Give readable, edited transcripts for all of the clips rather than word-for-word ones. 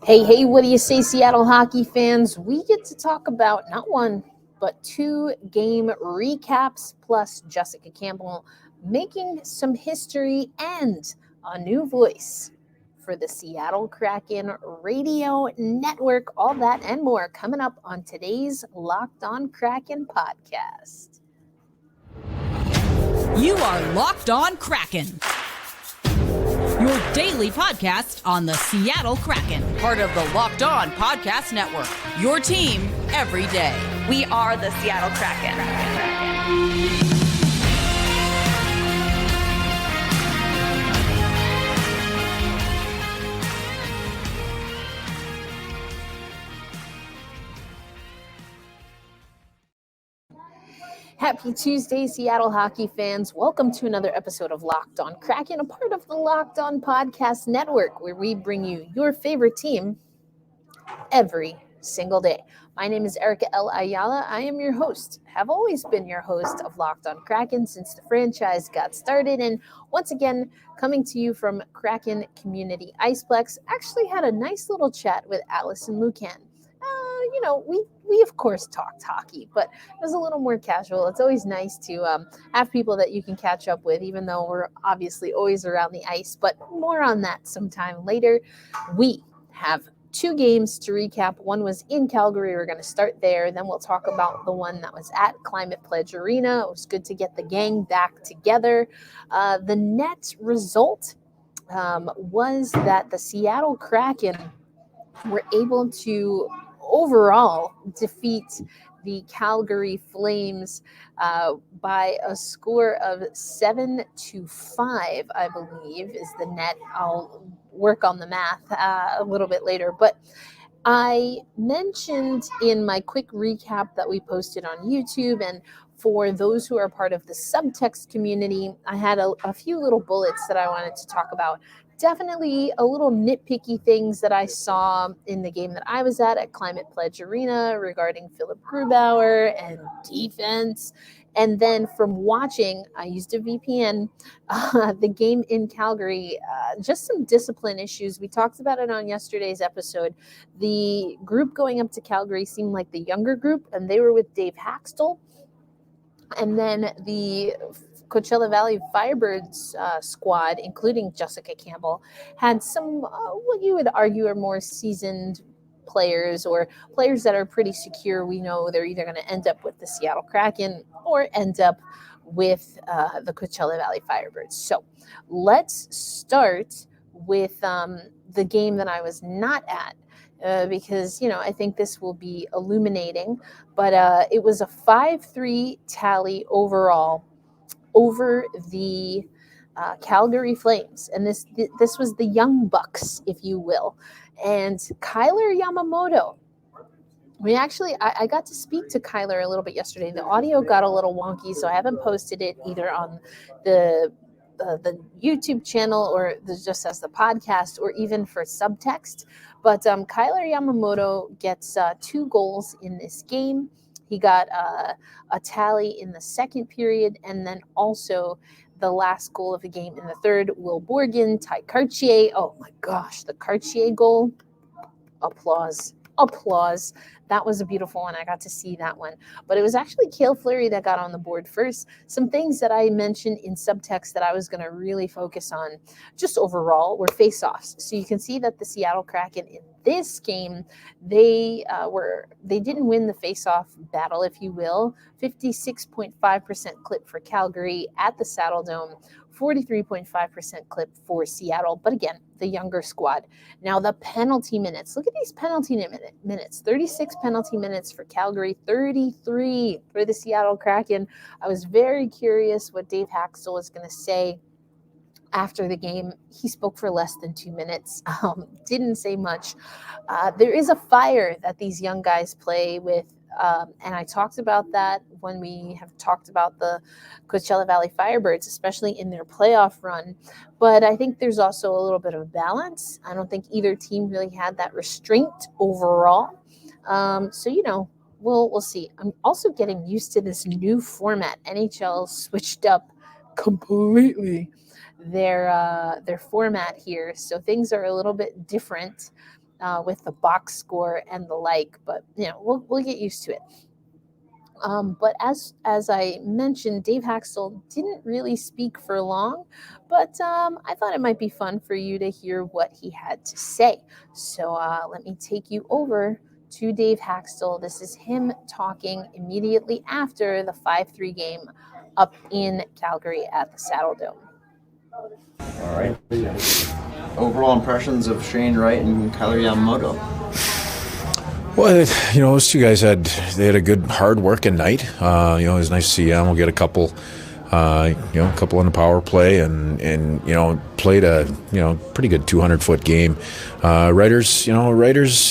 Hey, what do you say, Seattle hockey fans? We get to talk about not one, but two game recaps, plus Jessica Campbell making some history and a new voice for the Seattle Kraken Radio Network. All that and more coming up on today's Locked On Kraken podcast. You are Locked On Kraken, your daily podcast on the Seattle Kraken, part of the Locked On Podcast Network, your team every day. We are the Seattle Kraken. Happy Tuesday, Seattle hockey fans. Welcome to another episode of Locked On Kraken, a part of the Locked On Podcast Network, where we bring you your favorite team every single day. My name is Erica L. Ayala. I am your host, have always been your host of Locked On Kraken since the franchise got started. And once again, coming to you from Kraken Community Iceplex, actually had a nice little chat with Allison Lucan. We of course talked hockey, but it was a little more casual. It's always nice to have people that you can catch up with, even though we're obviously always around the ice, but more on that sometime later. We have two games to recap. One was in Calgary. We're going to start there. Then we'll talk about the one that was at Climate Pledge Arena. It was good to get the gang back together. The net result was that the Seattle Kraken were able to overall defeat the Calgary Flames by a score of 7-5, I believe, is the net. I'll work on the math a little bit later. But I mentioned in my quick recap that we posted on YouTube, and for those who are part of the Subtext community, I had a few little bullets that I wanted to talk about. Definitely a little nitpicky things that I saw in the game that I was at Climate Pledge Arena regarding Philip Grubauer and defense. And then from watching, I used a VPN, the game in Calgary, just some discipline issues. We talked about it on yesterday's episode. The group going up to Calgary seemed like the younger group, and they were with Dave Haxtell. And then the Coachella Valley Firebirds squad, including Jessica Campbell, had some what you would argue are more seasoned players, or players that are pretty secure. We know they're either going to end up with the Seattle Kraken or end up with the Coachella Valley Firebirds. So let's start with the game that I was not at. Because, I think this will be illuminating. But it was a 5-3 tally overall over the Calgary Flames. And this was the Young Bucks, if you will. And Kyler Yamamoto. I got to speak to Kyler a little bit yesterday. The audio got a little wonky, so I haven't posted it either on the YouTube channel or just as the podcast or even for Subtext. But Kyler Yamamoto gets 2 goals in this game. He got a tally in the second period, and then also the last goal of the game in the third. Will Borgen, Ty Cartier. Oh my gosh, the Cartier goal. Applause. That was a beautiful one. I got to see that one. But it was actually Cale Fleury that got on the board first. Some things that I mentioned in Subtext that I was going to really focus on just overall were face-offs. So you can see that the Seattle Kraken in this game, they didn't win the face-off battle, if you will. 56.5% clip for Calgary at the Saddle Dome. 43.5% clip for Seattle, but again, the younger squad. Now the penalty minutes. Look at these penalty minutes. 36 penalty minutes for Calgary, 33 for the Seattle Kraken. I was very curious what Dave Haxtell was going to say after the game. He spoke for less than 2 minutes, didn't say much. There is a fire that these young guys play with, and I talked about that when we have talked about the Coachella Valley Firebirds, especially in their playoff run. But I think there's also a little bit of balance. I don't think either team really had that restraint overall. We'll see. I'm also getting used to this new format. NHL switched up completely their format here, so things are a little bit different. with the box score and the like, but we'll get used to it. But as I mentioned, Dave Haxtell didn't really speak for long, but I thought it might be fun for you to hear what he had to say. So let me take you over to Dave Haxtell. This is him talking immediately after the 5-3 game up in Calgary at the Saddle Dome. All right. Overall impressions of Shane Wright and Kailer Yamamoto? Well, those two guys had a good, hard-working night. It was nice to see Yamo get a couple on the power play and played a pretty good 200-foot game. Ryder's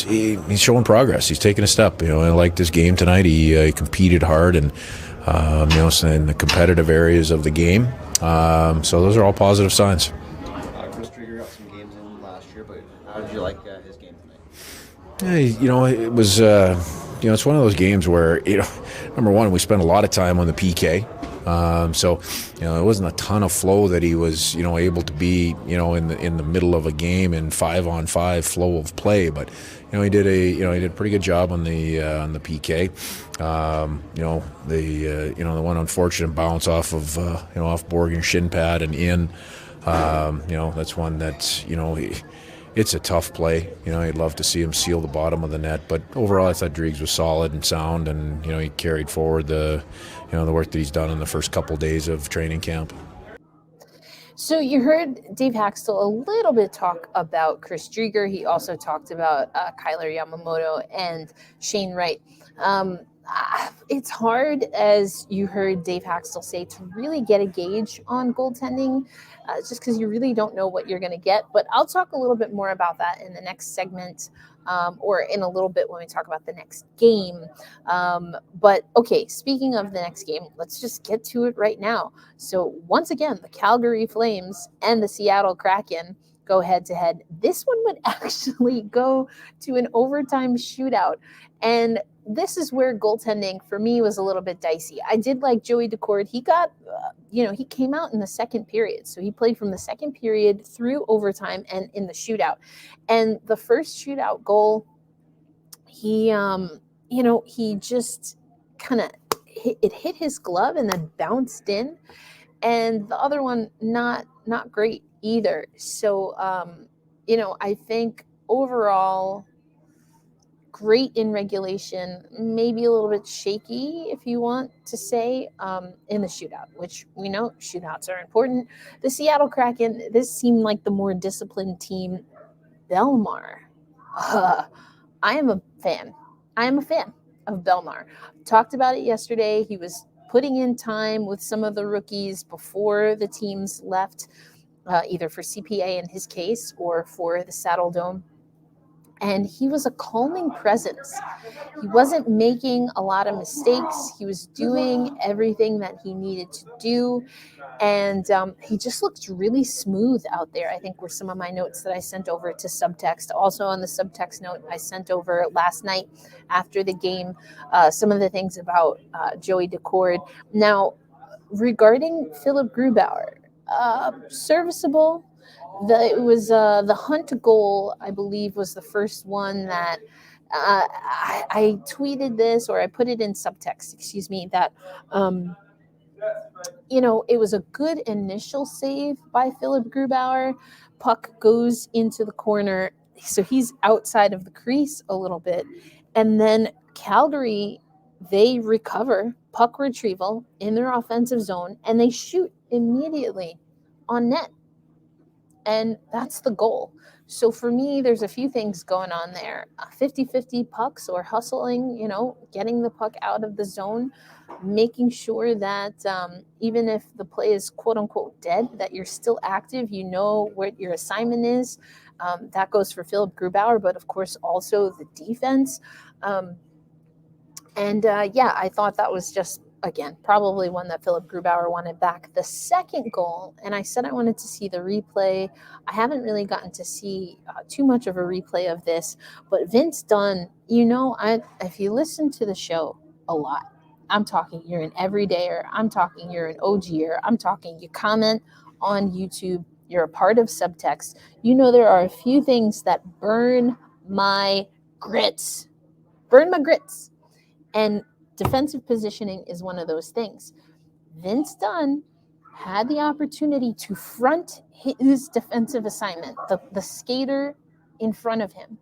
he's showing progress. He's taking a step. I liked his game tonight. He competed hard and in the competitive areas of the game. So those are all positive signs. Chris Drieger got some games in last year, but how did you like his game tonight? It was it's one of those games where number one, we spent a lot of time on the PK. So it wasn't a ton of flow that he was able to be in the middle of a game in 5-on-5 flow of play, but he did a pretty good job on the PK. The one unfortunate bounce off of off Borgen's shin pad and in, that's one that's it's a tough play. You'd love to see him seal the bottom of the net, but overall I thought Driegs was solid and sound, and he carried forward the work that he's done in the first couple of days of training camp. So you heard Dave Haxtell a little bit talk about Chris Drieger. He also talked about Kailer Yamamoto and Shane Wright. It's hard, as you heard Dave Haxtell say, to really get a gauge on goaltending, just because you really don't know what you're going to get. But I'll talk a little bit more about that in the next segment, or in a little bit when we talk about the next game. But okay, speaking of the next game, let's just get to it right now. So once again, the Calgary Flames and the Seattle Kraken go head-to-head. This one would actually go to an overtime shootout. And this is where goaltending for me was a little bit dicey. I did like Joey Daccord. He got, he came out in the second period. So he played from the second period through overtime and in the shootout. And the first shootout goal, he just kind of hit his glove and then bounced in. And the other one, not great either. So, I think overall, great in regulation, maybe a little bit shaky, if you want to say, in the shootout, which we know shootouts are important. The Seattle Kraken, this seemed like the more disciplined team. Belmar. I am a fan of Belmar. Talked about it yesterday. He was putting in time with some of the rookies before the teams left, either for CPA in his case or for the Saddle Dome. And he was a calming presence. He wasn't making a lot of mistakes. He was doing everything that he needed to do. And he just looked really smooth out there, I think, were some of my notes that I sent over to Subtext. Also on the Subtext note I sent over last night after the game, some of the things about Joey Daccord. Now, regarding Philip Grubauer, serviceable. It was the Hunt goal, I believe, was the first one that I tweeted this, or I put it in Subtext, that, it was a good initial save by Philip Grubauer. Puck goes into the corner, so he's outside of the crease a little bit. And then Calgary, they recover puck retrieval in their offensive zone, and they shoot immediately on net. And that's the goal. So for me, there's a few things going on there. 50-50 pucks or hustling, getting the puck out of the zone, making sure that even if the play is quote unquote dead, that you're still active, what your assignment is. That goes for Philip Grubauer, but of course also the defense. I thought that was just, again, probably one that Philip Grubauer wanted back. The second goal, and I said I wanted to see the replay. I haven't really gotten to see too much of a replay of this, but Vince Dunn, if you listen to the show a lot, I'm talking you're an everydayer, I'm talking you're an OGer, I'm talking you comment on YouTube, you're a part of Subtext. There are a few things that burn my grits. Burn my grits. And defensive positioning is one of those things. Vince Dunn had the opportunity to front his defensive assignment, the skater in front of him,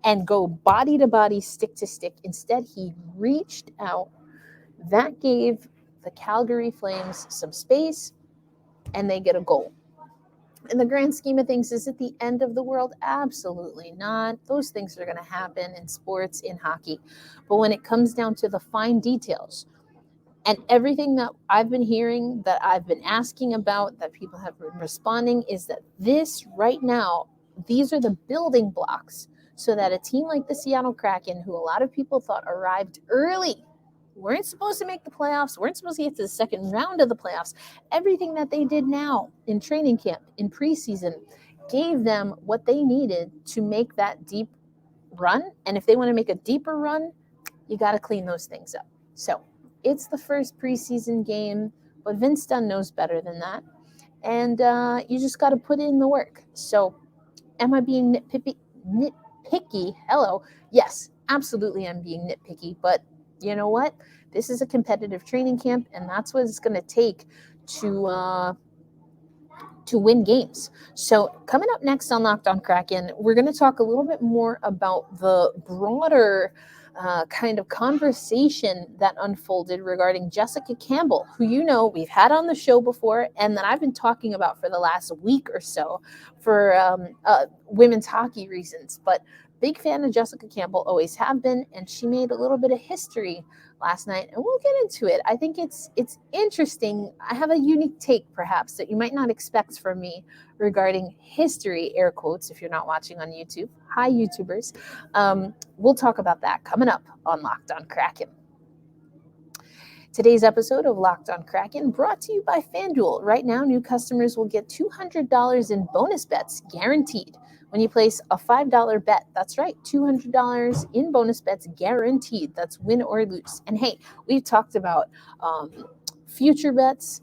and go body to body, stick to stick. Instead, he reached out. That gave the Calgary Flames some space, and they get a goal. In the grand scheme of things, is it the end of the world? Absolutely not. Those things are going to happen in sports, in hockey. But when it comes down to the fine details, and everything that I've been hearing, that I've been asking about, that people have been responding, is that this right now, these are the building blocks so that a team like the Seattle Kraken, who a lot of people thought arrived early, weren't supposed to make the playoffs, weren't supposed to get to the second round of the playoffs, everything that they did now in training camp, in preseason, gave them what they needed to make that deep run. And if they want to make a deeper run, you got to clean those things up. So it's the first preseason game, but Vince Dunn knows better than that. And you just got to put in the work. So am I being nitpicky? Hello. Yes, absolutely I'm being nitpicky. But you know what? This is a competitive training camp, and that's what it's going to take to win games. So coming up next on Locked On Kraken, we're going to talk a little bit more about the broader kind of conversation that unfolded regarding Jessica Campbell, who we've had on the show before and that I've been talking about for the last week or so for women's hockey reasons. But big fan of Jessica Campbell, always have been, and she made a little bit of history last night, and we'll get into it. I think it's interesting. I have a unique take, perhaps, that you might not expect from me regarding history, air quotes, if you're not watching on YouTube. Hi, YouTubers. We'll talk about that coming up on Locked On Kraken. Today's episode of Locked On Kraken brought to you by FanDuel. Right now, new customers will get $200 in bonus bets guaranteed when you place a $5 bet. That's right, $200 in bonus bets guaranteed. That's win or lose. And hey, we've talked about future bets.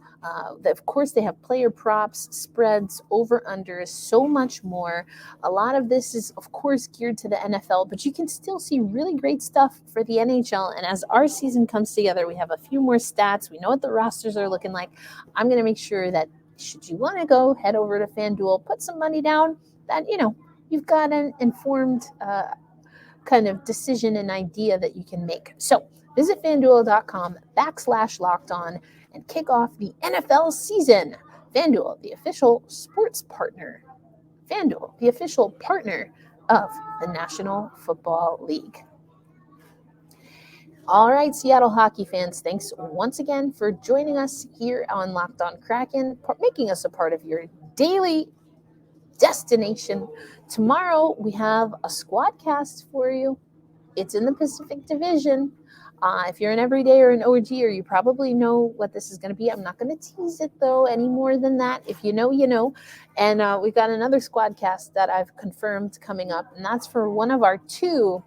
Of course, they have player props, spreads, over-unders, so much more. A lot of this is, of course, geared to the NFL, but you can still see really great stuff for the NHL. And as our season comes together, we have a few more stats. We know what the rosters are looking like. I'm going to make sure that should you want to go, head over to FanDuel, put some money down, that, you've got an informed kind of decision and idea that you can make. So visit FanDuel.com/lockedon and kick off the NFL season. FanDuel, the official sports partner. FanDuel, the official partner of the National Football League. All right, Seattle hockey fans, thanks once again for joining us here on Locked On Kraken, making us a part of your daily destination. Tomorrow, we have a squad cast for you. It's in the Pacific Division. If you're an everyday or an OGer, you probably know what this is going to be. I'm not going to tease it, though, any more than that. If you know, you know. And we've got another squad cast that I've confirmed coming up, and that's for one of our two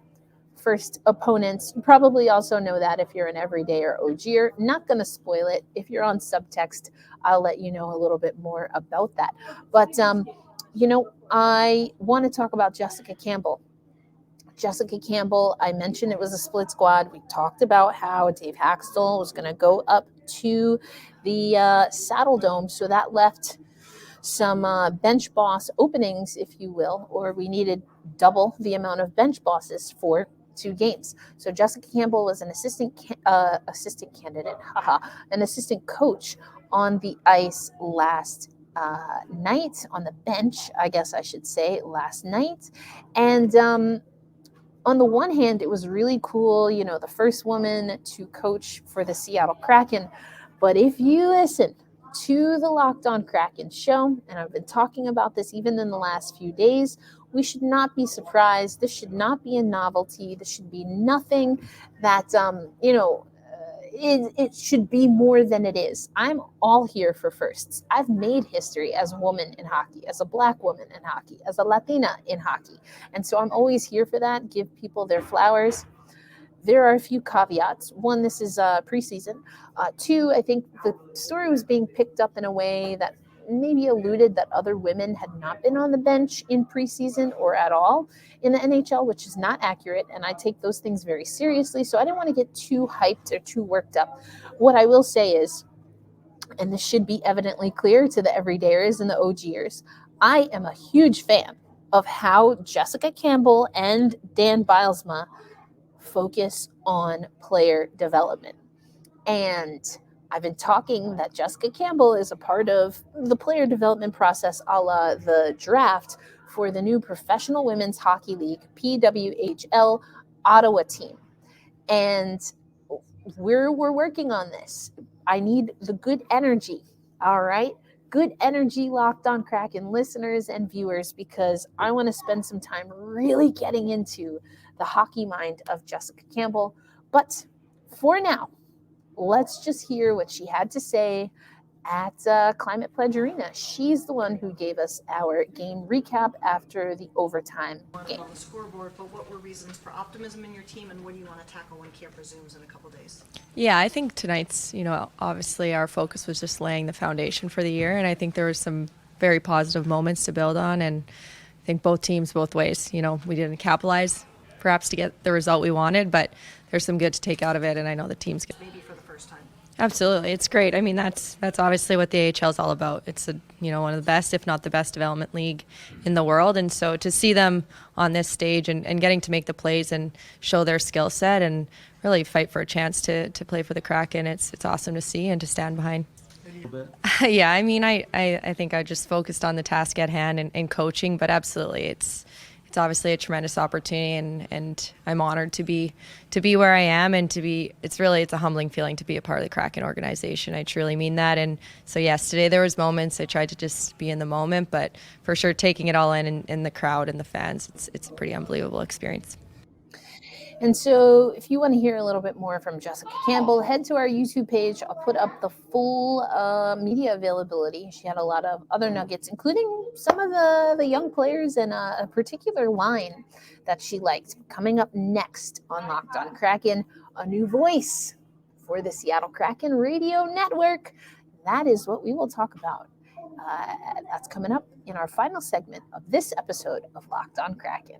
first opponents. You probably also know that if you're an everyday or OGer. Not going to spoil it. If you're on Subtext, I'll let you know a little bit more about that. But, I want to talk about Jessica Campbell. Jessica Campbell, I mentioned it was a split squad. We talked about how Dave Haxtell was going to go up to the Saddle Dome, so that left some bench boss openings, if you will, or we needed double the amount of bench bosses for 2 games. So Jessica Campbell was an assistant coach on the ice last night, on the bench, I guess I should say, last night. And on the one hand, it was really cool, the first woman to coach for the Seattle Kraken. But if you listen to the Locked On Kraken show, and I've been talking about this even in the last few days, we should not be surprised. This should not be a novelty. This should be nothing that, it should be more than it is. I'm all here for firsts. I've made history as a woman in hockey, as a Black woman in hockey, as a Latina in hockey. And so I'm always here for that. Give people their flowers. There are a few caveats. One, this is preseason. 2, I think the story was being picked up in a way that maybe alluded that other women had not been on the bench in preseason or at all in the NHL, which is not accurate, and I take those things very seriously, so I didn't want to get too hyped or too worked up. What I will say is, and this should be evidently clear to the everydayers and the OGers, I am a huge fan of how Jessica Campbell and Dan Bylsma focus on player development. And I've been talking that Jessica Campbell is a part of the player development process a la the draft for the new Professional Women's Hockey League, PWHL, Ottawa team. And we're working on this. I need the good energy, all right? Good energy, Locked On Kraken listeners and viewers, because I want to spend some time really getting into the hockey mind of Jessica Campbell. But for now, let's just hear what she had to say at Climate Pledge Arena. She's the one who gave us our game recap after the overtime game. On the scoreboard, but what were reasons for optimism in your team, and what do you want to tackle when camp resumes in a couple days? Yeah, I think tonight's, obviously our focus was just laying the foundation for the year, and I think there was some very positive moments to build on, and I think both teams, both ways, we didn't capitalize perhaps to get the result we wanted, but there's some good to take out of it, and I know the team's good. Maybe for the first time. Absolutely, it's great. I mean, that's obviously what the AHL is all about. It's one of the best, if not the best, development league in the world. And so to see them on this stage and getting to make the plays and show their skill set and really fight for a chance to play for the Kraken, it's awesome to see and to stand behind. Yeah, I mean, I think I just focused on the task at hand and coaching, but absolutely, it's obviously a tremendous opportunity, and I'm honored to be where I am, and it's a humbling feeling to be a part of the Kraken organization. I truly mean that. And so yes, today there was moments I tried to just be in the moment, but for sure taking it all in the crowd and the fans, it's a pretty unbelievable experience. And so if you want to hear a little bit more from Jessica Campbell, head to our YouTube page. I'll put up the full media availability. She had a lot of other nuggets, including some of the young players and a particular line that she liked. Coming up next on Locked On Kraken, a new voice for the Seattle Kraken Radio Network. That is what we will talk about. That's coming up in our final segment of this episode of Locked On Kraken.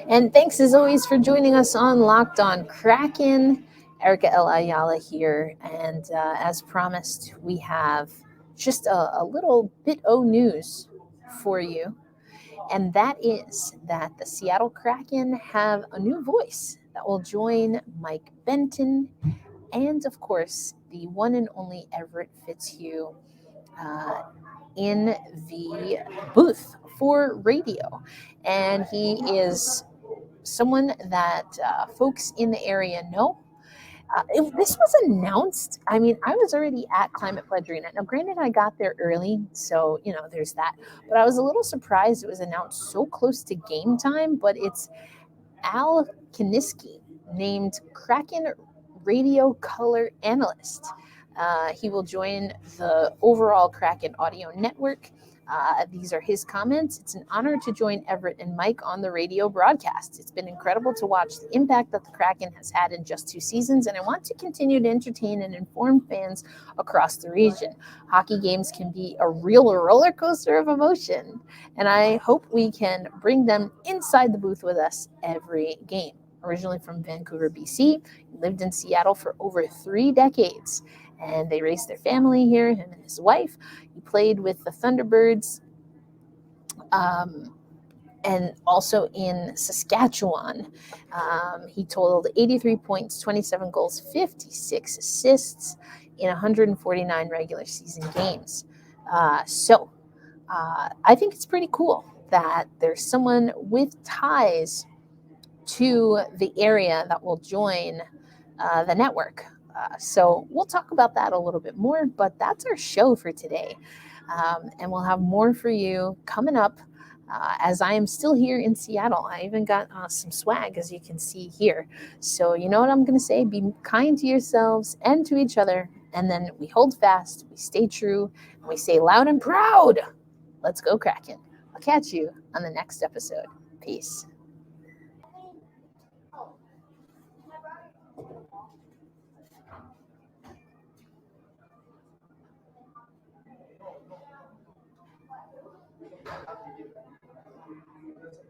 And thanks as always for joining us on Locked On Kraken. Erica L. Ayala here. And as promised, we have just a little bit of news for you. And that is that the Seattle Kraken have a new voice that will join Mike Benton and, of course, the one and only Everett Fitzhugh in the booth for radio. And he is someone that folks in the area know. This was announced. I mean, I was already at Climate Pledge Arena. Now, granted, I got there early, so, there's that. But I was a little surprised it was announced so close to game time. But it's Al Kaniski, named Kraken Radio Color Analyst. He will join the overall Kraken audio network. These are his comments. It's an honor to join Everett and Mike on the radio broadcast. It's been incredible to watch the impact that the Kraken has had in just 2 seasons, and I want to continue to entertain and inform fans across the region. Hockey games can be a real roller coaster of emotion, and I hope we can bring them inside the booth with us every game. Originally from Vancouver, BC, he lived in Seattle for over 3 decades. And they raised their family here, him and his wife. He played with the Thunderbirds and also in Saskatchewan. He totaled 83 points, 27 goals, 56 assists in 149 regular season games. So I think it's pretty cool that there's someone with ties to the area that will join the network. So we'll talk about that a little bit more, but that's our show for today. And we'll have more for you coming up as I am still here in Seattle. I even got some swag, as you can see here. So you know what I'm going to say? Be kind to yourselves and to each other. And then we hold fast, we stay true, and we say loud and proud, let's go Kraken. I'll catch you on the next episode. Peace.